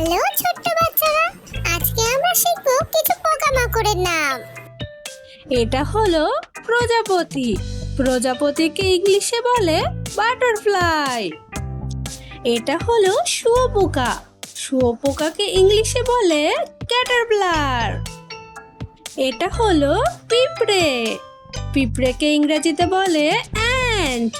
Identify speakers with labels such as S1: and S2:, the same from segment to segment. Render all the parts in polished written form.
S1: Hello ছোট্ট বাচ্চারা, আজকে আমরা শিখব কিছু পোকামাকড়ের নাম।
S2: এটা হলো প্রজাপতি। প্রজাপতিকে ইংলিশে বলে বাটারফ্লাই। এটা হলো শুঁয়োপোকা। শুঁয়োপোকাকে ইংলিশে বলে ক্যাটারপিলার। এটা হলো পিঁপড়ে। পিঁপড়েকে ইংরেজিতে বলে অ্যান্ট।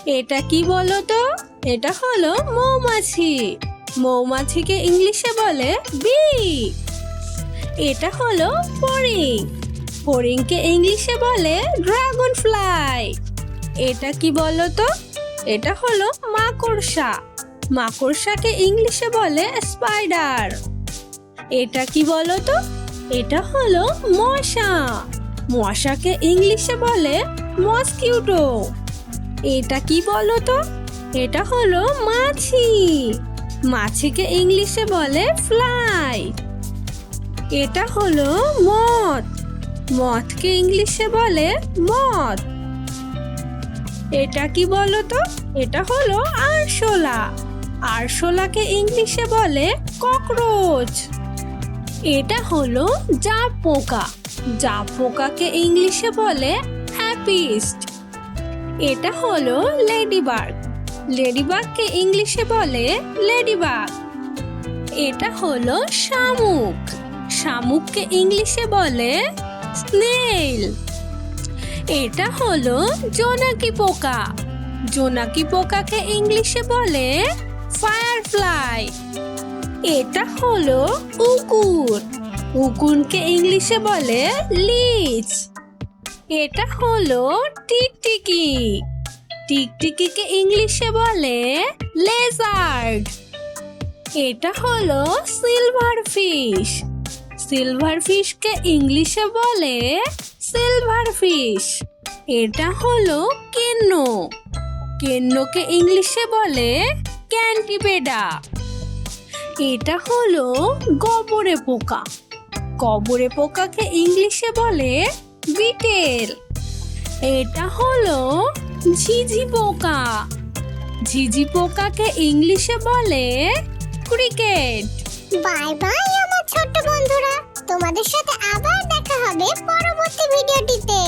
S2: এটা কি বলো তো? এটা হলো মৌমাছি। মৌমাছিকে ইংলিশে বলে বি। এটা হলো ফড়িং। ফড়িংকে ইংলিশে বলে ড্রাগন ফ্লাই। এটা কি বলো তো? এটা হলো মাকড়সা। মাকড়সাকে ইংলিশে বলে স্পাইডার। এটা কি বলো তো? এটা হলো মশা। মশাকে ইংলিশে বলে মসকিউটো। এটা কি বলো তো? এটা হলো মাছি। মাছিকে ইংলিশে বলে ফ্লাই। এটা হলো মথ। মথকে ইংলিশে বলে মথ। এটা কি বলো তো? এটা হলো আরশোলা। আরশোলাকে ইংলিশে বলে ককরোচ। এটা হলো জাপ পোকা। জাপ পোকাকে ইংলিশে বলে অ্যাপিস্ট। এটা হলো লেডিবাগ। লেডিবাগকে ইংলিশে বলে লেডিবাগ। এটা হলো শামুক। শামুককে ইংলিশে বলে স্নেইল। এটা হলো জোনাকি পোকা। জোনাকি পোকাকে ইংলিশে বলে ফায়ারফ্লাই। এটা হলো উকুন। উকুনকে ইংলিশে বলে লিচ। এটা হলো টিকটিকি। টিকটিকিকে ইংলিশে বলে লেজার্ড। এটা হলো সিলভার ফিশ। সিলভার ফিশকে ইংলিশে বলে সিলভার ফিশ। এটা হলো কেন্ন। কেন্নকে ইংলিশে বলে ক্যান্টিপেডা। এটা হলো গবরে পোকা। গবরে পোকাকে ইংলিশে বলে বিটেল। এটা হলো ঝিঝি পোকা। ঝিঝি পোকাকে ইংলিশে বলে ক্রিকেট।
S1: বাই বাই আমার ছোট্ট বন্ধুরা, তোমাদের সাথে আবার দেখা হবে পরবর্তী ভিডিওটিতে।